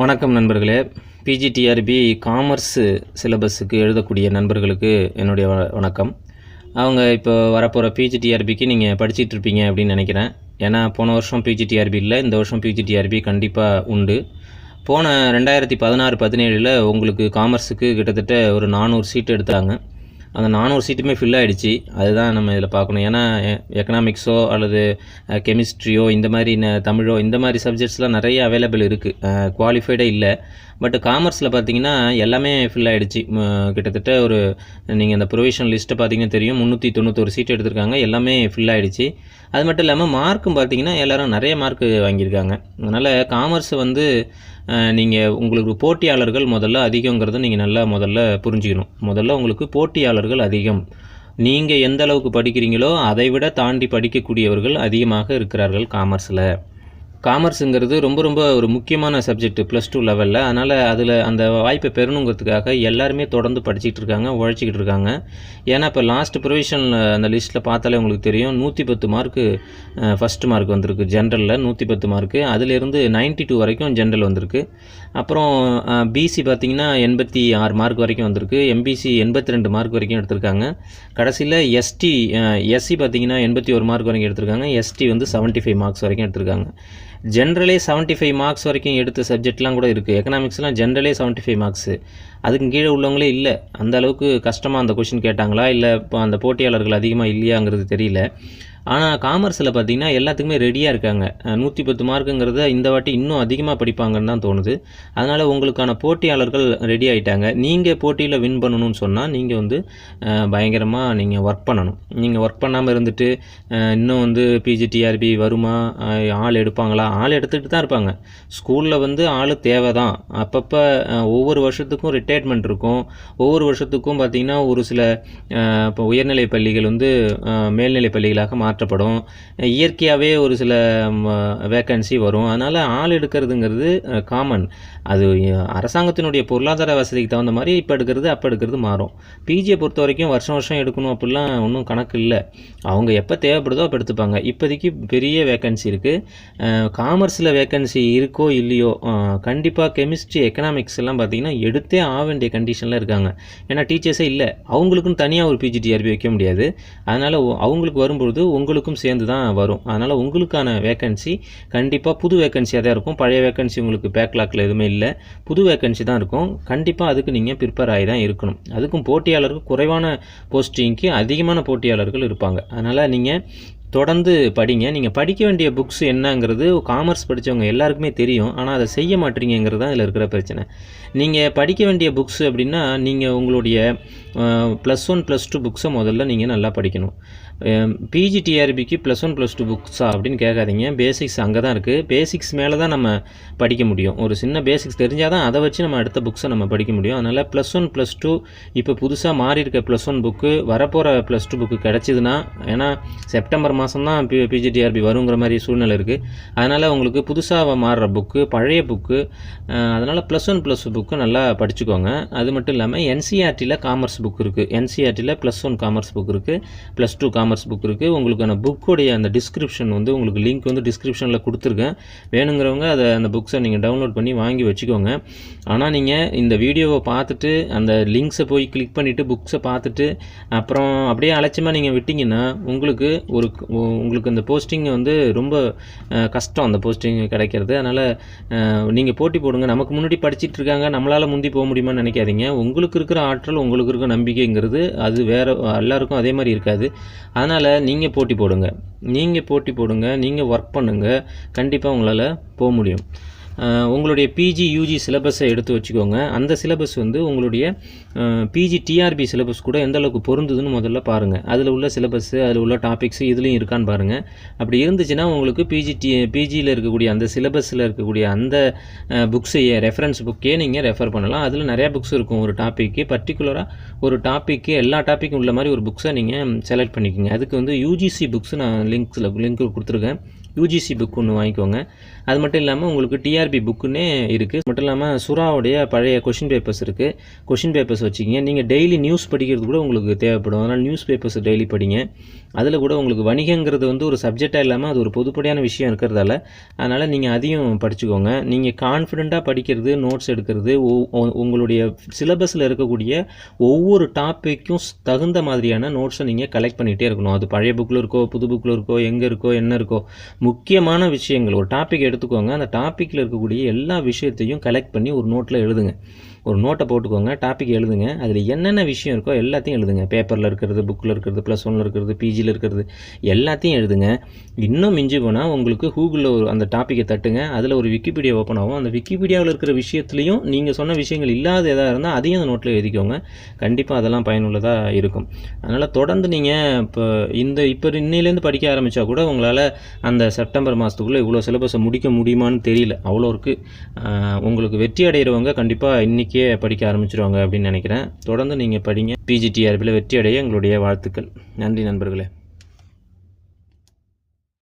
வணக்கம் நண்பர்களே. PGTRB commerce சிலபஸுக்கு எழுதக்கூடிய நண்பர்களுக்கு என்னுடைய வணக்கம். அவங்க இப்போ வரப்போகிற பிஜிடிஆர்பிக்கு நீங்கள் படிச்சுட்டு இருப்பீங்க அப்படின்னு நினைக்கிறேன். ஏன்னா போன வருஷம் பிஜிடிஆர்பி இல்லை, இந்த வருஷம் பிஜிடிஆர்பி கண்டிப்பாக உண்டு. போன 2016-17 உங்களுக்கு காமர்ஸுக்கு கிட்டத்தட்ட ஒரு 400 சீட் எடுத்தாங்க. அந்த 400 சீட்டுமே ஃபில் ஆகிடுச்சு. அதுதான் நம்ம இதில் பார்க்கணும். ஏன்னா எக்கனாமிக்ஸோ அல்லது கெமிஸ்ட்ரியோ இந்த மாதிரி தமிழோ இந்த மாதிரி சப்ஜெக்ட்ஸ்லாம் நிறைய அவைலபிள் இருக்குது. குவாலிஃபைடே இல்லை. பட் காமர்ஸில் பார்த்தீங்கன்னா எல்லாமே ஃபில் ஆகிடுச்சு. கிட்டத்தட்ட ஒரு நீங்கள் அந்த ப்ரொவிஷன் லிஸ்ட்டை பார்த்தீங்கன்னா தெரியும், 391 சீட் எடுத்திருக்காங்க. எல்லாமே ஃபில் ஆகிடுச்சு. அது மட்டும் இல்லாமல் மார்க்கும் பார்த்தீங்கன்னா எல்லோரும் நிறைய மார்க் வாங்கியிருக்காங்க. அதனால் காமர்ஸ் நீங்கள் உங்களுக்கு போட்டியாளர்கள் முதல்ல அதிகங்கிறத நீங்கள் நல்லா முதல்ல புரிஞ்சுக்கணும். முதல்ல உங்களுக்கு போட்டியாளர்கள் அதிகம். நீங்கள் எந்த அளவுக்கு படிக்கிறீங்களோ அதை விட தாண்டி படிக்கக்கூடியவர்கள் அதிகமாக இருக்கிறார்கள் காமர்ஸில். காமர்ஸுங்கிறது ரொம்ப ஒரு முக்கியமான சப்ஜெக்ட் +2 லெவலில். அதனால் அதில் அந்த வாய்ப்பை பெறணுங்கிறதுக்காக எல்லாருமே தொடர்ந்து படிச்சுட்டு இருக்காங்க, உழைச்சிக்கிட்டு இருக்காங்க. ஏன்னா இப்போ லாஸ்ட் ப்ரொவிஷன் அந்த லிஸ்ட்டில் பார்த்தாலே உங்களுக்கு தெரியும், 110 மார்க்கு ஃபஸ்ட்டு மார்க் வந்திருக்கு. ஜென்ரலில் 110 மார்க்கு, அதிலிருந்து 92 வரைக்கும் ஜென்ரல் வந்திருக்கு. அப்புறம் பிசி பார்த்திங்கன்னா 86 மார்க் வரைக்கும் வந்திருக்கு. எம்பிசி 82 மார்க் வரைக்கும் எடுத்திருக்காங்க. கடைசியில் எஸ்சி பார்த்திங்கன்னா 81 மார்க் வரைக்கும் எடுத்திருக்காங்க. எஸ்டி 75 மார்க்ஸ் வரைக்கும் எடுத்திருக்காங்க. ஜென்ரலே 75 மார்க்ஸ் வரைக்கும் எடுத்த சப்ஜெக்ட்லாம் கூட இருக்குது. எக்கனாமிக்ஸ்லாம் ஜென்ரலே 75 மார்க்ஸு. அதுக்கு கீழே உள்ளவங்களே இல்லை. அந்த அளவுக்கு கஷ்டமாக அந்த கொஷின் கேட்டாங்களா இல்லை இப்போ அந்த போட்டியாளர்கள் அதிகமாக இல்லையாங்கிறது தெரியல. ஆனால் காமர்ஸில் பார்த்திங்கன்னா எல்லாத்துக்குமே ரெடியாக இருக்காங்க. 110 மார்க்குங்கிறத இந்த வாட்டி இன்னும் அதிகமாக படிப்பாங்கன்னு தான் தோணுது. அதனால் உங்களுக்கான போட்டியாளர்கள் ரெடி ஆகிட்டாங்க. நீங்கள் போட்டியில் வின் பண்ணணும்னு சொன்னால் நீங்கள் பயங்கரமாக நீங்கள் ஒர்க் பண்ணணும். நீங்கள் ஒர்க் பண்ணாமல் இருந்துட்டு இன்னும் பிஜிடிஆர்பி வருமா, ஆள் எடுப்பாங்களா, ஆள் எடுத்துகிட்டு தான் இருப்பாங்க. ஸ்கூலில் ஆள் தேவை தான். அப்பப்போ ஒவ்வொரு வருஷத்துக்கும் ரிட்டையர்மெண்ட் இருக்கும். ஒவ்வொரு வருஷத்துக்கும் பார்த்திங்கன்னா ஒரு சில இப்போ உயர்நிலை பள்ளிகள் மேல்நிலை பள்ளிகளாக மாற்றப்படும். இயற்கையாகவே ஒரு சில வேக்கன்சி வரும். அதனால் ஆள் எடுக்கிறதுங்கிறது காமன். அது அரசாங்கத்தினுடைய பொருளாதார வசதிக்கு தகுந்த மாதிரி இப்போ எடுக்கிறது அப்போ எடுக்கிறது மாறும். பிஜியை பொறுத்த வரைக்கும் வருஷம் எடுக்கணும் அப்படிலாம் ஒன்றும் கணக்கு இல்லை. அவங்க எப்போ தேவைப்படுதோ அப்போ எடுத்துப்பாங்க. இப்போதைக்கு பெரிய வேக்கன்சி இருக்குது. காமர்ஸில் வேக்கன்சி இருக்கோ இல்லையோ, கண்டிப்பாக கெமிஸ்ட்ரி எக்கனாமிக்ஸ் எல்லாம் பார்த்திங்கன்னா எடுத்தே ஆக வேண்டிய கண்டிஷனில் இருக்காங்க. ஏன்னா டீச்சர்ஸே இல்லை. அவங்களுக்குன்னு தனியாக ஒரு பிஜிடிஆர்பி வைக்க முடியாது. அதனால் அவங்களுக்கு வரும்பொழுது உங்களுக்கும் சேர்ந்து தான் வரும். அதனால் உங்களுக்கான வேக்கன்சி கண்டிப்பாக புது வேக்கன்சியாக தான் இருக்கும். பழைய வேக்கன்சி உங்களுக்கு பேக்லாக்கில் எதுவுமே இல்லை, புது வேக்கன்சி தான் இருக்கும். கண்டிப்பாக அதுக்கு நீங்கள் ப்ரிப்பேர் ஆகி தான் இருக்கணும். அதுக்கும் போட்டியாளர்கள் குறைவான போஸ்டிங்க்கு அதிகமான போட்டியாளர்கள் இருப்பாங்க. அதனால் நீங்கள் தொடர்ந்து படிங்க. நீங்கள் படிக்க வேண்டிய புக்ஸ் என்னங்கிறது காமர்ஸ் படித்தவங்க எல்லாருக்குமே தெரியும். ஆனால் அதை செய்ய மாட்டீங்கிறது தான் இதில் இருக்கிற பிரச்சனை. நீங்கள் படிக்க வேண்டிய புக்ஸ் அப்படின்னா நீங்கள் உங்களுடைய +1 +2 புக்ஸை முதல்ல நீங்கள் நல்லா படிக்கணும். பிஜிடிஆர்பிக்கு +1 +2 புக்ஸா அப்படின்னு கேட்காதீங்க. பேசிக்ஸ் அங்கே தான் இருக்குது. பேசிக்ஸ் மேலே தான் நம்ம படிக்க முடியும். ஒரு சின்ன பேசிக்ஸ் தெரிஞ்சால் தான் அதை வச்சு நம்ம அடுத்த புக்ஸை நம்ம படிக்க முடியும். அதனால் +1 +2 இப்போ புதுசாக மாறி இருக்க +1 புக்கு வரப்போகிற +2 புக்கு கிடச்சிதுன்னா, ஏன்னா செப்டம்பர் மாதம் தான் பிஜிடிஆர்பி வருங்கிற மாதிரி சூழ்நிலை இருக்குது. அதனால் உங்களுக்கு புதுசாக மாறுற புக்கு, பழைய புக்கு, அதனால் +1 +2 புக்கு நல்லா படிச்சுக்கோங்க. அது மட்டும் இல்லாமல் என்சிஆர்டியில் காமர்ஸ் புக் இருக்குது. என்சிஆர்டியில் +1 காமர்ஸ் புக் இருக்குது, +2 காமர்ஸ் புக் இருக்குது. உங்களுக்கான புக்குடைய அந்த டிஸ்கிரிப்ஷன் உங்களுக்கு லிங்க் டிஸ்கிரிப்ஷனில் கொடுத்துருக்கேன். வேணுங்கிறவங்க அந்த புக்ஸை நீங்கள் டவுன்லோட் பண்ணி வாங்கி வச்சுக்கோங்க. ஆனால் நீங்கள் இந்த வீடியோவை பார்த்துட்டு அந்த லிங்க்ஸை போய் கிளிக் பண்ணிவிட்டு புக்ஸை பார்த்துட்டு அப்புறம் அப்படியே அலட்சியமாக நீங்கள் விட்டிங்கன்னா உங்களுக்கு அந்த போஸ்டிங் ரொம்ப கஷ்டம், அந்த போஸ்டிங் கிடைக்கிறது. அதனால் நீங்கள் போட்டி போடுங்க. நமக்கு முன்னாடி படிச்சுட்டு இருக்காங்க, நம்மளால் முந்தி போக முடியுமான்னு நினைக்காதீங்க. உங்களுக்கு இருக்கிற ஆற்றல், உங்களுக்கு இருக்கிற நம்பிக்கைங்கிறது அது வேறு எல்லாருக்கும் அதே மாதிரி இருக்காது. அதனால் நீங்கள் போட்டி போடுங்க. நீங்கள் ஒர்க் பண்ணுங்கள். கண்டிப்பாக உங்களால் போக முடியும். உங்களுடைய பிஜி யூஜி சிலபஸை எடுத்து வச்சுக்கோங்க. அந்த சிலபஸ் உங்களுடைய பிஜிடிஆர்பி சிலபஸ் கூட எந்த அளவுக்கு பொருந்துதுன்னு முதல்ல பாருங்கள். அதில் உள்ள சிலபஸ்ஸு, அதில் உள்ள டாபிக்ஸு இதுலேயும் இருக்கான்னு பாருங்கள். அப்படி இருந்துச்சுன்னா உங்களுக்கு பிஜியில் இருக்கக்கூடிய அந்த சிலபஸில் இருக்கக்கூடிய அந்த புக்ஸையே ரெஃபரன்ஸ் புக்கே நீங்கள் ரெஃபர் பண்ணலாம். அதில் நிறையா புக்ஸ் இருக்கும். ஒரு டாப்பிக்கு பர்டிகுலராக ஒரு டாப்பிக்கு எல்லா டாப்பிக்கும் உள்ள மாதிரி ஒரு புக்ஸை நீங்கள் செலக்ட் பண்ணிக்கோங்க. அதுக்கு யூஜிசி புக்ஸ் நான் லிங்க் கொடுத்துருக்கேன். யூஜிசி புக் ஒன்று வாங்கிக்கோங்க. அது மட்டும் இல்லாமல் உங்களுக்கு டிஆர்பி புக்குன்னே இருக்குது. மட்டும் இல்லாமல் சுறாவுடைய பழைய கொஷின் பேப்பர்ஸ் இருக்குது. கொஷின் பேப்பர்ஸ் வச்சுக்கிங்க. நீங்கள் டெய்லி நியூஸ் படிக்கிறது கூட உங்களுக்கு தேவைப்படும். அதனால் நியூஸ் பேப்பர்ஸ் டெய்லி படிங்க. அதில் கூட உங்களுக்கு வணிகங்கிறது வந்து ஒரு சப்ஜெக்டாக இல்லாமல் அது ஒரு பொதுப்படையான விஷயம் இருக்கிறதால அதனால் நீங்கள் அதையும் படிச்சுக்கோங்க. நீங்கள் கான்ஃபிடெண்ட்டாக படிக்கிறது, நோட்ஸ் எடுக்கிறது, உங்களுடைய சிலபஸில் இருக்கக்கூடிய ஒவ்வொரு டாப்பிக்கும் தகுந்த மாதிரியான நோட்ஸை நீங்கள் கலெக்ட் பண்ணிகிட்டே இருக்கணும். அது பழைய புக்கில் இருக்கோ, புது புக்கில் இருக்கோ, எங்கே இருக்கோ, என்ன இருக்கோ, முக்கியமான விஷயங்கள் ஒரு டாபிக் எடுத்துக்கோங்க. அந்த டாப்பிக்கில் இருக்கக்கூடிய எல்லா விஷயத்தையும் கலெக்ட் பண்ணி ஒரு நோட்டில் எழுதுங்க. ஒரு நோட்டை போட்டுக்கோங்க, டாபிக் எழுதுங்க. அதில் என்னென்ன விஷயம் இருக்கோ எல்லாத்தையும் எழுதுங்க. பேப்பரில் இருக்கிறது, புக்கில் இருக்கிறது, +1 இருக்கிறது, பிஜியில் இருக்கிறது, எல்லாத்தையும் எழுதுங்க. இன்னும் மிஞ்சி போனால் உங்களுக்கு கூகுளில் அந்த டாப்பிக்கை தட்டுங்க. அதில் ஒரு விக்கிபீடியா ஓப்பன் ஆகும். அந்த விக்கிபீடியாவில் இருக்கிற விஷயத்துலையும் நீங்கள் சொன்ன விஷயங்கள் இல்லாத எதாக இருந்தால் அதையும் அந்த நோட்டில் எழுதிக்கோங்க. கண்டிப்பாக அதெல்லாம் பயனுள்ளதாக இருக்கும். அதனால் தொடர்ந்து நீங்கள் இப்போ இன்னையிலேருந்து படிக்க ஆரம்பித்தா கூட உங்களால் அந்த செப்டம்பர் மாதத்துக்குள்ளே இவ்வளோ சிலபஸை முடிக்க முடியுமான்னு தெரியல. அவ்வளோ இருக்குது. உங்களுக்கு வெற்றி அடைகிறவங்க கண்டிப்பாக இன்றைக்கே படிக்க ஆரம்பிச்சிருவாங்க அப்படின்னு நினைக்கிறேன். தொடர்ந்து நீங்கள் படிங்க. பிஜிடிஆர்பியில் வெற்றி அடைய எங்களுடைய வாழ்த்துக்கள். நன்றி நண்பர்களே.